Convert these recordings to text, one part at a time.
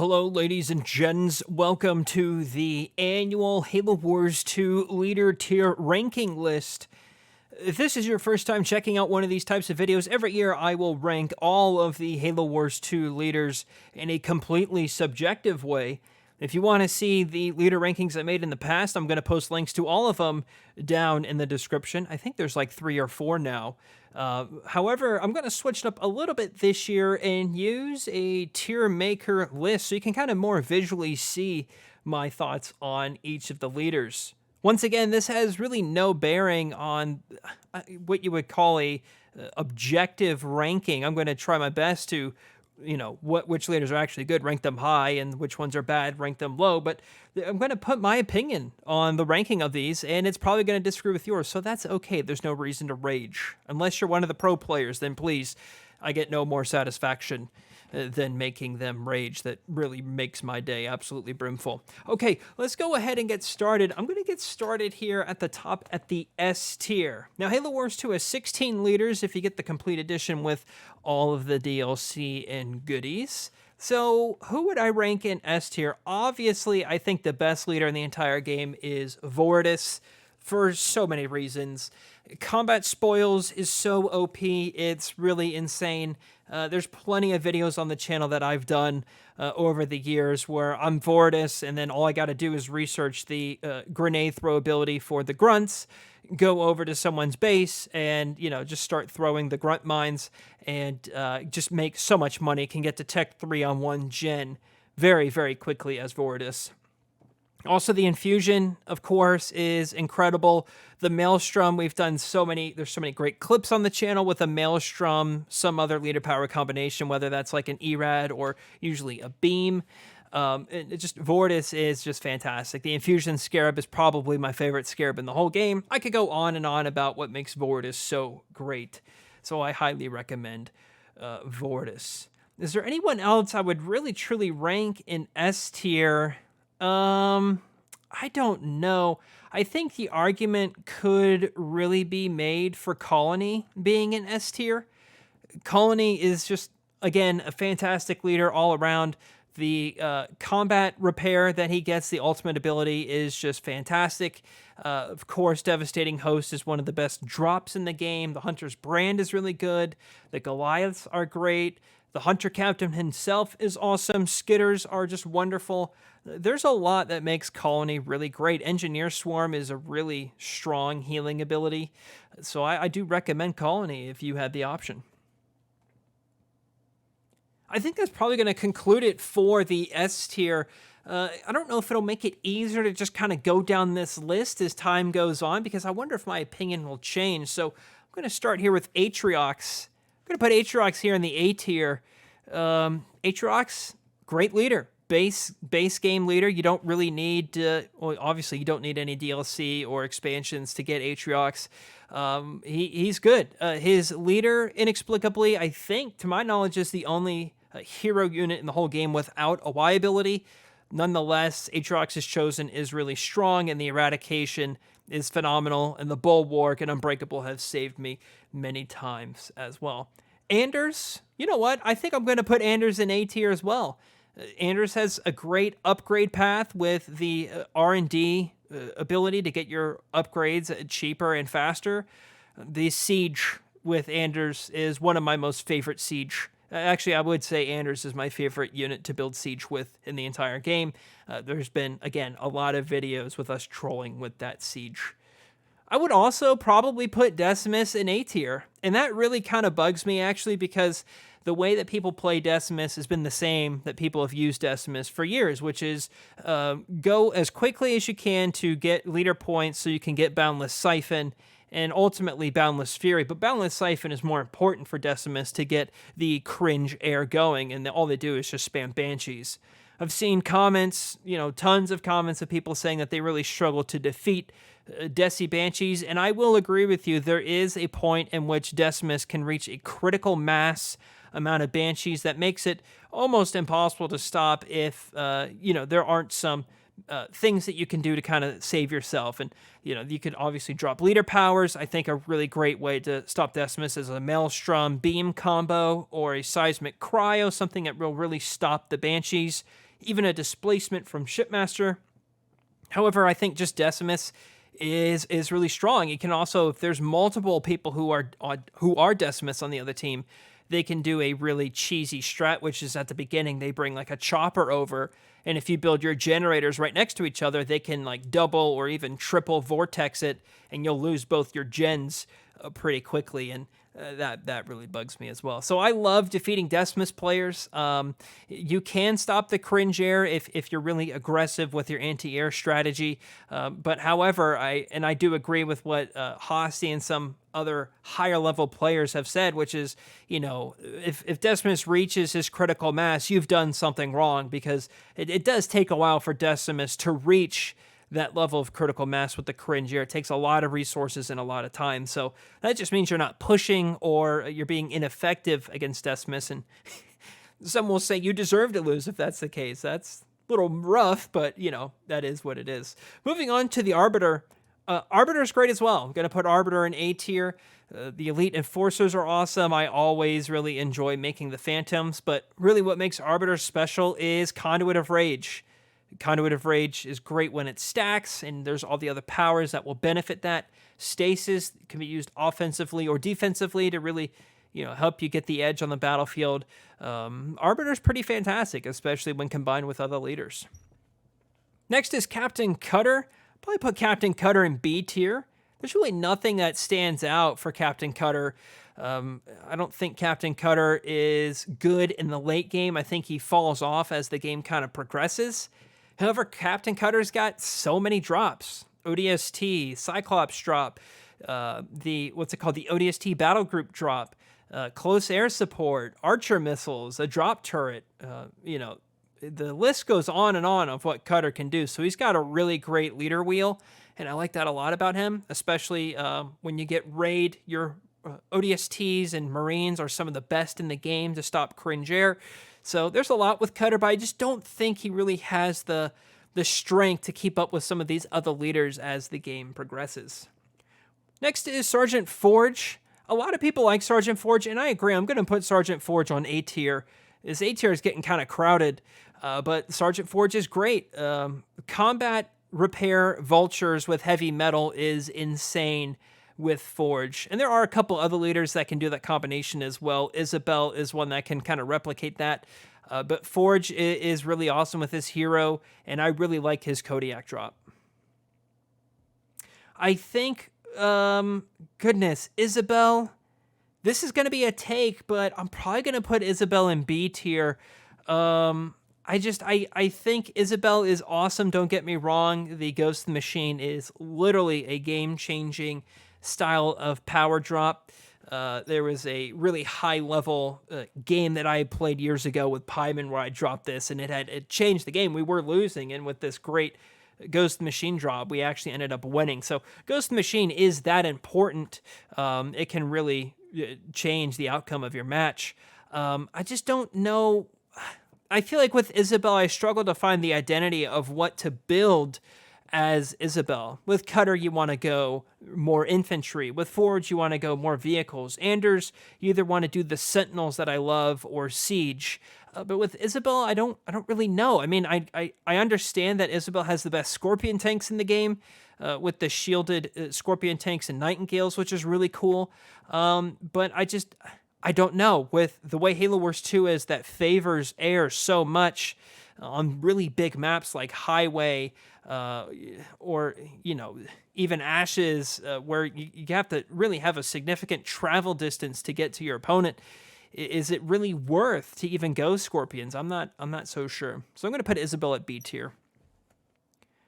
Hello, ladies and gents. Welcome to the annual Halo Wars 2 leader tier ranking list. If this is your first time checking out one of these types of videos, every year I will rank all of the Halo Wars 2 leaders in a completely subjective way. If you want to see the leader rankings I made in the past, I'm going to post links to all of them down in the description. I think there's like 3 or 4 now. However, I'm going to switch it up a little bit this year and use a tier maker list so you can kind of more visually see my thoughts on each of the leaders. Once again, this has really no bearing on what you would call a objective ranking. I'm going to try my best to which leaders are actually good, rank them high, and which ones are bad, rank them low. But I'm going to put my opinion on the ranking of these, and it's probably going to disagree with yours, so that's okay. There's no reason to rage. Unless you're one of the pro players, then please, I get no more satisfaction than making them rage. That really makes my day absolutely brimful. Okay, let's go ahead and get started. I'm going to get started here at the top at the S tier. Now, Halo Wars 2 has 16 leaders if you get the complete edition with all of the DLC and goodies. So who would I rank in S tier? Obviously, I think the best leader in the entire game is Vortis for so many reasons. Combat Spoils is so OP, it's really insane. There's plenty of videos on the channel that I've done over the years where I'm Vortis, and then all I got to do is research the grenade throw ability for the grunts, go over to someone's base, and just start throwing the grunt mines, and just make so much money. Can get to Tech 3 on 1 gen very, very quickly as Vortis. Also, the infusion, of course, is incredible. The Maelstrom, we've done there's so many great clips on the channel with a Maelstrom, some other leader power combination, whether that's like an ERAD or usually a beam. Vortis is just fantastic. The infusion scarab is probably my favorite scarab in the whole game. I could go on and on about what makes Vortis so great. So I highly recommend Vortis. Is there anyone else I would really truly rank in S tier? I don't know. I think the argument could really be made for Colony being in S tier. Colony is just, again, a fantastic leader all around. The combat repair that he gets, the ultimate ability, is just fantastic. Of course, Devastating Host is one of the best drops in the game. The Hunter's Brand is really good. The Goliaths are great. The Hunter Captain himself is awesome. Skitters are just wonderful. There's a lot that makes Colony really great. Engineer Swarm is a really strong healing ability. So I do recommend Colony if you had the option. I think that's probably going to conclude it for the S tier. I don't know if it'll make it easier to just kind of go down this list as time goes on, because I wonder if my opinion will change. So I'm going to start here with Atriox. I'm going to put Atriox here in the A tier. Atriox, great leader. Base game leader. You don't really need, obviously you don't need any DLC or expansions to get Atriox. He's good. His leader, inexplicably, I think, to my knowledge, is the only hero unit in the whole game without a Y ability. Nonetheless, Atriox's Chosen is really strong, and the Eradication is phenomenal, and the Bulwark and Unbreakable have saved me many times as well. Anders, you know what? I think I'm going to put Anders in A tier as well. Anders has a great upgrade path with the R&D ability to get your upgrades cheaper and faster. The Siege with Anders is one of my most favorite Siege. Actually, I would say Anders is my favorite unit to build Siege with in the entire game. There's been, again, a lot of videos with us trolling with that Siege. I would also probably put Decimus in A tier, and that really kind of bugs me, actually, because the way that people play Decimus has been the same that people have used Decimus for years, which is go as quickly as you can to get leader points so you can get Boundless Siphon and ultimately Boundless Fury. But Boundless Siphon is more important for Decimus to get the cringe air going, and all they do is just spam Banshees. I've seen comments, tons of comments of people saying that they really struggle to defeat Deci Banshees, and I will agree with you. There is a point in which Decimus can reach a critical mass amount of Banshees that makes it almost impossible to stop if, there aren't some things that you can do to kind of save yourself. And, you could obviously drop leader powers. I think a really great way to stop Decimus is a Maelstrom beam combo or a seismic cryo, something that will really stop the Banshees. even a displacement from Shipmaster. However, I think just Decimus is really strong. It can also, if there's multiple people who are Decimus on the other team, they can do a really cheesy strat, which is at the beginning they bring like a chopper over, and if you build your generators right next to each other, they can like double or even triple vortex it, and you'll lose both your gens pretty quickly. And that really bugs me as well. So I love defeating Decimus players. You can stop the cringe air if you're really aggressive with your anti-air strategy. But however, I do agree with what Hosty and some other higher level players have said, which is, if Decimus reaches his critical mass, you've done something wrong, because it does take a while for Decimus to reach that level of critical mass with the cringe air. It takes a lot of resources and a lot of time. So that just means you're not pushing, or you're being ineffective against Decimus. And some will say you deserve to lose if that's the case. That's a little rough, but that is what it is. Moving on to the Arbiter. Arbiter is great as well. I'm going to put Arbiter in A tier. The Elite Enforcers are awesome. I always really enjoy making the Phantoms, but really what makes Arbiter special is Conduit of Rage. Conduit of Rage is great when it stacks, and there's all the other powers that will benefit that. Stasis can be used offensively or defensively to really, help you get the edge on the battlefield. Arbiter's pretty fantastic, especially when combined with other leaders. Next is Captain Cutter. Probably put Captain Cutter in B tier. There's really nothing that stands out for Captain Cutter. I don't think Captain Cutter is good in the late game. I think he falls off as the game kind of progresses. However, Captain Cutter's got so many drops. ODST, Cyclops drop, the ODST battle group drop, close air support, archer missiles, a drop turret. The list goes on and on of what Cutter can do. So he's got a really great leader wheel, and I like that a lot about him, especially when you get raid. Your ODSTs and Marines are some of the best in the game to stop cringe air. So there's a lot with Cutter, but I just don't think he really has the strength to keep up with some of these other leaders as the game progresses. Next is Sergeant Forge. A lot of people like Sergeant Forge, and I agree. I'm going to put Sergeant Forge on A tier. This A tier is getting kind of crowded, but Sergeant Forge is great. Combat repair vultures with heavy metal is insane with Forge. And there are a couple other leaders that can do that combination as well. Isabel is one that can kind of replicate that. But Forge is really awesome with his hero, and I really like his Kodiak drop. I think, Isabel, this is going to be a take, but I'm probably going to put Isabel in B tier. I think Isabel is awesome, don't get me wrong. The Ghost Machine is literally a game-changing style of power drop. There was a really high-level game that I played years ago with Pyman where I dropped this, and it changed the game. We were losing, and with this great Ghost Machine drop, we actually ended up winning. So Ghost Machine is that important. It can really change the outcome of your match. I just don't know. I feel like with Isabel, I struggle to find the identity of what to build as Isabel. With Cutter, you want to go more infantry. With Forge, you want to go more vehicles. Anders, you either want to do the Sentinels that I love or Siege. But with Isabel, I don't really know. I mean, I understand that Isabel has the best Scorpion tanks in the game, with the shielded Scorpion tanks and Nightingales, which is really cool. But I don't know. With the way Halo Wars 2 is, that favors air so much on really big maps like Highway, or even Ashes, where you have to really have a significant travel distance to get to your opponent. Is it really worth to even go Scorpions? I'm not so sure. So I'm going to put Isabel at B tier.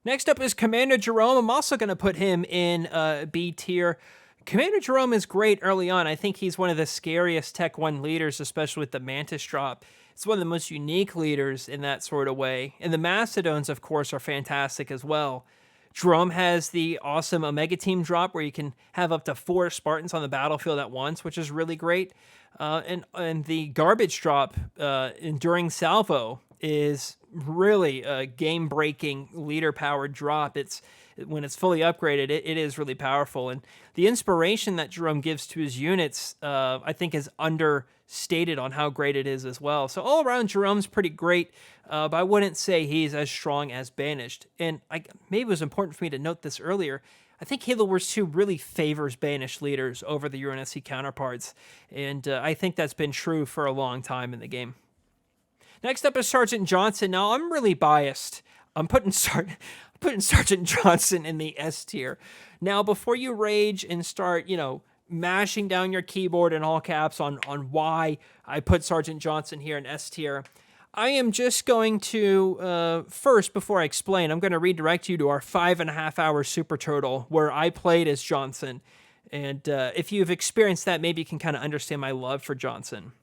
Next up is Commander Jerome. I'm also going to put him in B tier. Commander Jerome is great early on. I think he's one of the scariest Tech 1 leaders, especially with the Mantis drop. It's one of the most unique leaders in that sort of way. And the Mastodons, of course, are fantastic as well. Jerome has the awesome Omega Team drop where you can have up to 4 Spartans on the battlefield at once, which is really great. And the garbage drop, Enduring Salvo, is really a game-breaking leader-powered drop. It's when it's fully upgraded, it is really powerful. And the inspiration that Jerome gives to his units, I think, is understated on how great it is as well. So all around, Jerome's pretty great, but I wouldn't say he's as strong as Banished. And maybe it was important for me to note this earlier. I think Halo Wars 2 really favors Banished leaders over the UNSC counterparts, and I think that's been true for a long time in the game. Next up is Sergeant Johnson. Now, I'm really biased. I'm putting Sergeant Johnson in the S tier. Now, before you rage and start, mashing down your keyboard in all caps on why I put Sergeant Johnson here in S tier, I am just going to, first, before I explain, I'm going to redirect you to our 5.5-hour Super Turtle where I played as Johnson. And if you've experienced that, maybe you can kind of understand my love for Johnson.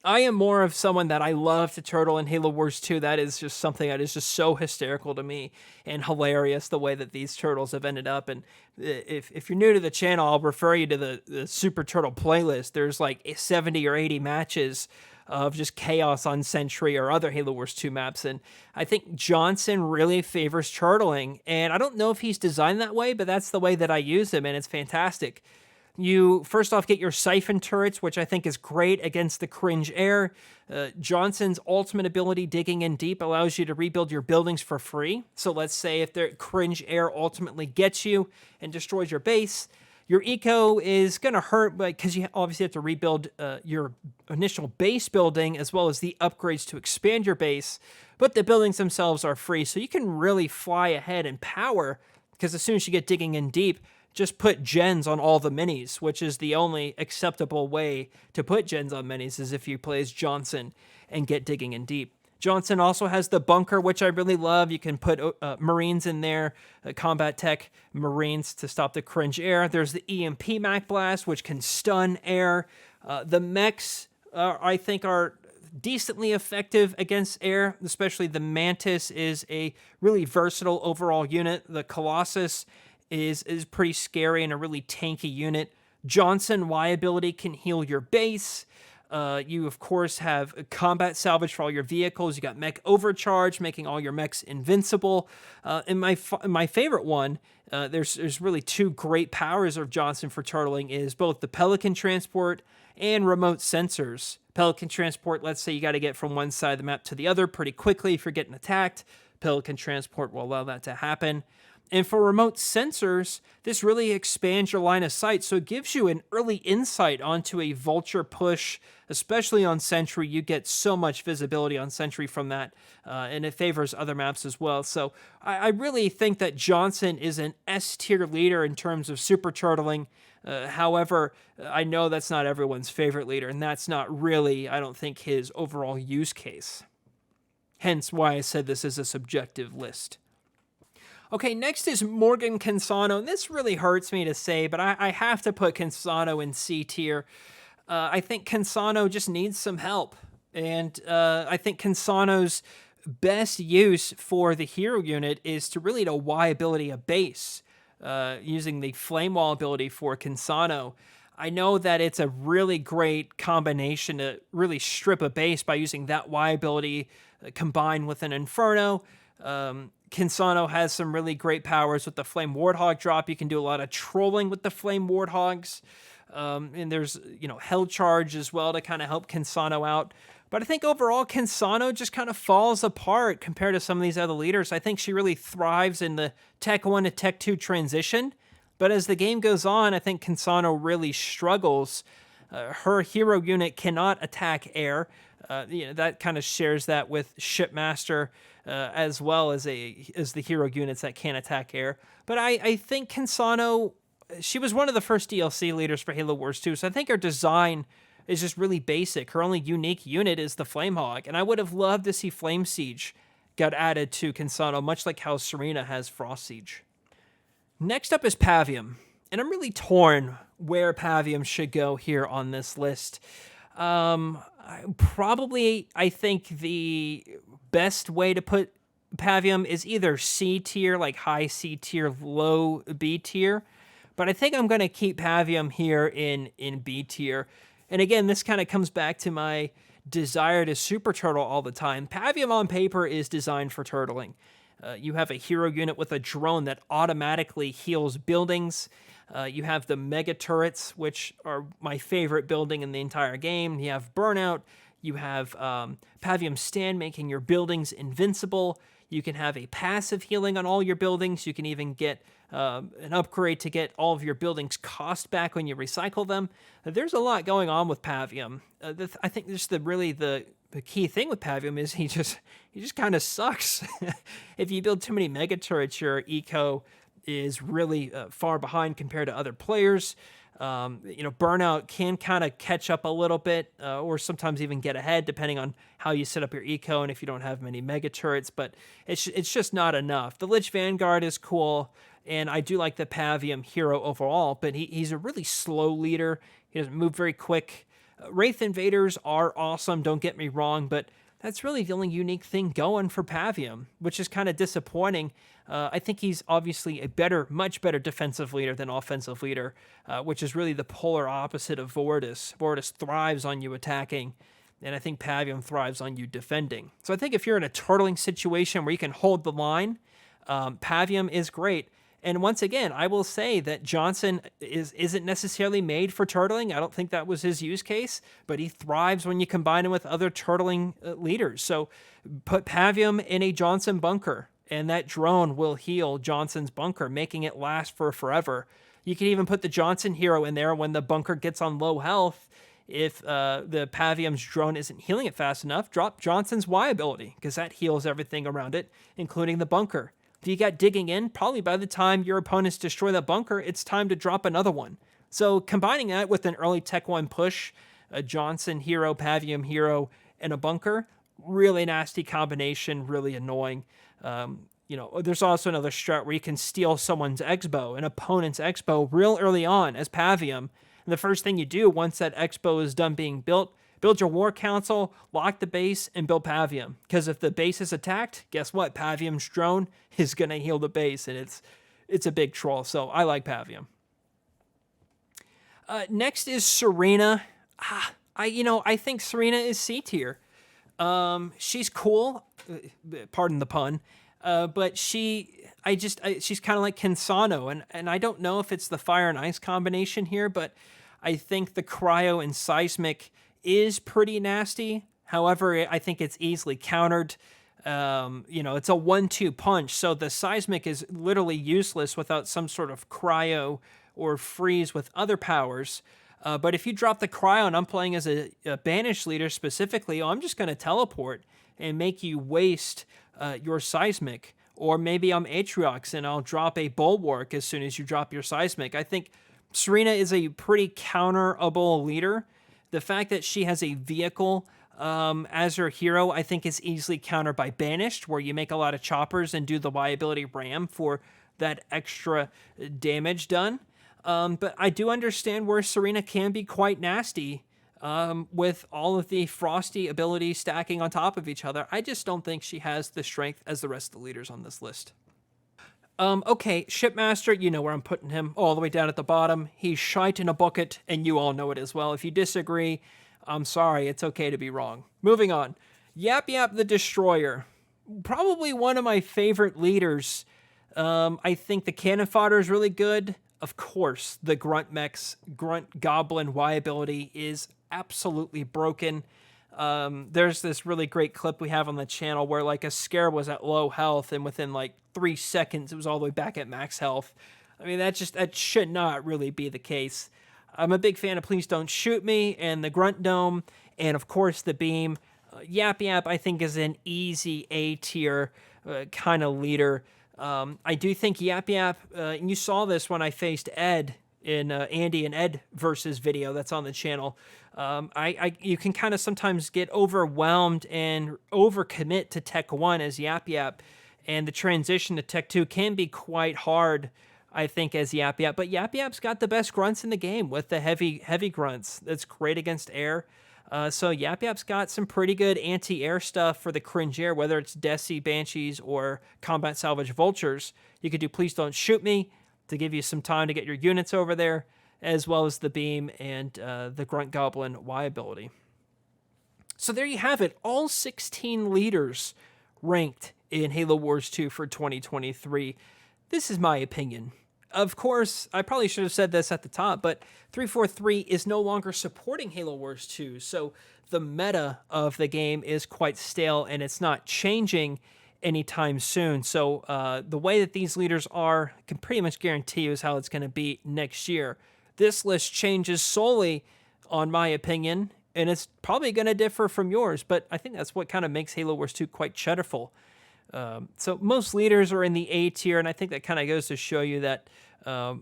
I am more of someone that I love to turtle in Halo Wars 2. That is just something that is just so hysterical to me and hilarious, the way that these turtles have ended up. And if you're new to the channel, I'll refer you to the Super Turtle playlist. There's like 70 or 80 matches of just chaos on Sentry or other Halo Wars 2 maps. And I think Johnson really favors turtling. And I don't know if he's designed that way, but that's the way that I use him, and it's fantastic. You first off get your Siphon turrets, which I think is great against the cringe air. Johnson's ultimate ability, Digging in Deep, allows you to rebuild your buildings for free. So let's say if the cringe air ultimately gets you and destroys your base, your eco is going to hurt because you obviously have to rebuild your initial base building as well as the upgrades to expand your base. But the buildings themselves are free, so you can really fly ahead in power because as soon as you get Digging in Deep, just put gens on all the minis, which is the only acceptable way to put gens on minis, is if you play as Johnson and get Digging in Deep. Johnson also has the bunker, which I really love. You can put Marines in there, combat tech Marines to stop the cringe air. There's the EMP Mac Blast, which can stun air. The mechs, I think, are decently effective against air, especially the Mantis is a really versatile overall unit. The Colossus is pretty scary and a really tanky unit. Johnson Y ability can heal your base. You, of course, have combat salvage for all your vehicles. You got mech overcharge, making all your mechs invincible. And my favorite one, there's really two great powers of Johnson for turtling, is both the Pelican Transport and remote sensors. Pelican Transport, let's say you got to get from one side of the map to the other pretty quickly if you're getting attacked. Pelican Transport will allow that to happen. And for remote sensors, this really expands your line of sight, so it gives you an early insight onto a vulture push, especially on Sentry. You get so much visibility on Sentry from that, and it favors other maps as well. So I really think that Johnson is an S-tier leader in terms of super turtling. However, I know that's not everyone's favorite leader, and that's not really, I don't think, his overall use case. Hence why I said this is a subjective list. Okay, next is Morgan Cansano, and this really hurts me to say, but I have to put Cansano in C tier. I think Cansano just needs some help, and I think Cansano's best use for the hero unit is to really to Y ability a base, using the Flame Wall ability for Cansano. I know that it's a really great combination to really strip a base by using that Y ability combined with an Inferno. Cansano has some really great powers with the Flame Warthog drop. You can do a lot of trolling with the Flame Warthogs. And there's, Hell Charge as well to kind of help Cansano out. But I think overall, Cansano just kind of falls apart compared to some of these other leaders. I think she really thrives in the Tech 1 to Tech 2 transition. But as the game goes on, I think Cansano really struggles. Her hero unit cannot attack air. That kind of shares that with Shipmaster, as well as the hero units that can't attack air. But I think Cansano, she was one of the first DLC leaders for Halo Wars 2, so I think her design is just really basic. Her only unique unit is the Flamehawk, and I would have loved to see Flame Siege got added to Cansano, much like how Serena has Frost Siege. Next up is Pavium, and I'm really torn where Pavium should go here on this list. I think the best way to put Pavium is either C tier, like high C tier, low B tier. But I think I'm going to keep Pavium here in B tier. And again, this kind of comes back to my desire to super turtle all the time. Pavium on paper is designed for turtling. You have a hero unit with a drone that automatically heals buildings. You have the mega turrets, which are my favorite building in the entire game. You have Burnout. You have Pavium Stand, making your buildings invincible. You can have a passive healing on all your buildings. You can even get an upgrade to get all of your buildings' cost back when you recycle them. There's a lot going on with Pavium. I think just the key thing with Pavium is he just kind of sucks. If you build too many mega turrets, your eco is really far behind compared to other players. Burnout can kind of catch up a little bit, or sometimes even get ahead, depending on how you set up your eco and if you don't have many mega turrets. But it's just not enough. The Lich Vanguard is cool, and I do like the Pavium hero overall, but he's a really slow leader. He doesn't move very quick. Wraith Invaders are awesome, don't get me wrong, but that's really the only unique thing going for Pavium, which is kind of disappointing. I think he's obviously a much better defensive leader than offensive leader, which is really the polar opposite of Vortis. Vortis thrives on you attacking, and I think Pavium thrives on you defending. So I think if you're in a turtling situation where you can hold the line, Pavium is great. And once again, I will say that Johnson isn't necessarily made for turtling. I don't think that was his use case, but he thrives when you combine him with other turtling leaders. So put Pavium in a Johnson bunker, and that drone will heal Johnson's bunker, making it last for forever. You can even put the Johnson hero in there when the bunker gets on low health. If the Pavium's drone isn't healing it fast enough, drop Johnson's Y ability, because that heals everything around it, including the bunker. If you got digging in, probably by the time your opponents destroy that bunker, it's time to drop another one. So combining that with an early Tech 1 push, a Johnson hero, Pavium hero, and a bunker, really nasty combination, really annoying. There's also another strat where you can steal someone's Expo, an opponent's Expo, real early on as Pavium. And the first thing you do once that Expo is done being built, build your War Council, lock the base, and build Pavium. Because if the base is attacked, guess what? Pavium's drone is going to heal the base, and it's a big troll. So I like Pavium. Next is Serena. I think Serena is C tier. She's cool, pardon the pun, but she's kind of like Kinsano, and I don't know if it's the fire and ice combination here, but I think the cryo and seismic is pretty nasty. However, I think it's easily countered. It's a 1-2 punch, so the seismic is literally useless without some sort of cryo or freeze with other powers. But if you drop the cryo, and I'm playing as a banished leader specifically, I'm just going to teleport and make you waste your seismic. Or maybe I'm Atriox and I'll drop a bulwark as soon as you drop your seismic. I think Serena is a pretty counterable leader. The fact that she has a vehicle as her hero, I think, is easily countered by Banished, where you make a lot of choppers and do the Y ability ram for that extra damage done. But I do understand where Serena can be quite nasty with all of the Frosty abilities stacking on top of each other. I just don't think she has the strength as the rest of the leaders on this list. Okay, Shipmaster, you know where I'm putting him, all the way down at the bottom. He's shite in a bucket, and you all know it as well. If you disagree, I'm sorry, it's okay to be wrong. Moving on. Yap Yap the Destroyer. Probably one of my favorite leaders. I think the cannon fodder is really good. Of course, the Grunt Goblin Y ability is absolutely broken. There's this really great clip we have on the channel where like a scare was at low health, and within like 3 seconds it was all the way back at max health. I mean, that should not really be the case. I'm a big fan of Please Don't Shoot Me and the Grunt Dome, and of course the Beam. Yap Yap, I think, is an easy A tier kind of leader. I do think Yap Yap, and you saw this when I faced Ed in Andy and Ed versus video that's on the channel. You can kind of sometimes get overwhelmed and overcommit to Tech 1 as Yap Yap, and the transition to Tech 2 can be quite hard, I think, as Yap Yap. But Yap Yap's got the best grunts in the game with the heavy grunts. That's great against air. So Yap Yap's got some pretty good anti-air stuff for the cringe air, whether it's Desi Banshees or Combat Salvage Vultures. You could do Please Don't Shoot Me to give you some time to get your units over there, as well as the Beam and the Grunt Goblin Y ability. So there you have it, all 16 leaders ranked in Halo Wars 2 for 2023. This is my opinion. Of course, I probably should have said this at the top, but 343 is no longer supporting Halo Wars 2, so the meta of the game is quite stale and it's not changing anytime soon. So the way that these leaders are, I can pretty much guarantee you is how it's going to be next year. This list changes solely on my opinion, and it's probably going to differ from yours, but I think that's what kind of makes Halo Wars 2 quite cheddarful. So most leaders are in the A tier, and I think that kind of goes to show you that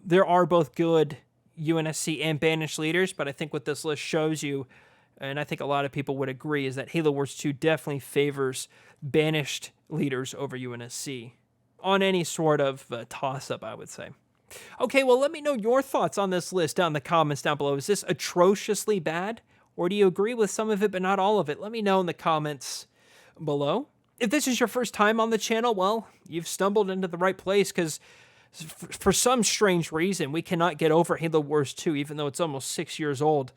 there are both good UNSC and Banished leaders, but I think what this list shows you, and I think a lot of people would agree, is that Halo Wars 2 definitely favors Banished leaders over UNSC on any sort of toss-up, I would say. Okay, well, let me know your thoughts on this list down in the comments down below. Is this atrociously bad, or do you agree with some of it but not all of it? Let me know in the comments below. If this is your first time on the channel, well, you've stumbled into the right place, because for some strange reason, we cannot get over Halo Wars 2, even though it's almost 6 years old.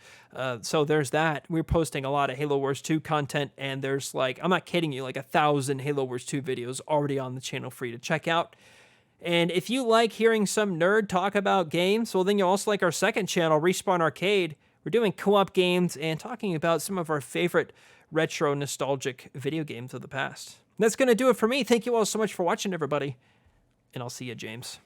So there's that. We're posting a lot of Halo Wars 2 content, and there's like, I'm not kidding you, like 1,000 Halo Wars 2 videos already on the channel for you to check out. And if you like hearing some nerd talk about games, well, then you'll also like our second channel, Respawn Arcade. We're doing co-op games and talking about some of our favorite retro nostalgic video games of the past. That's going to do it for me. Thank you all so much for watching, everybody. And I'll see you, James.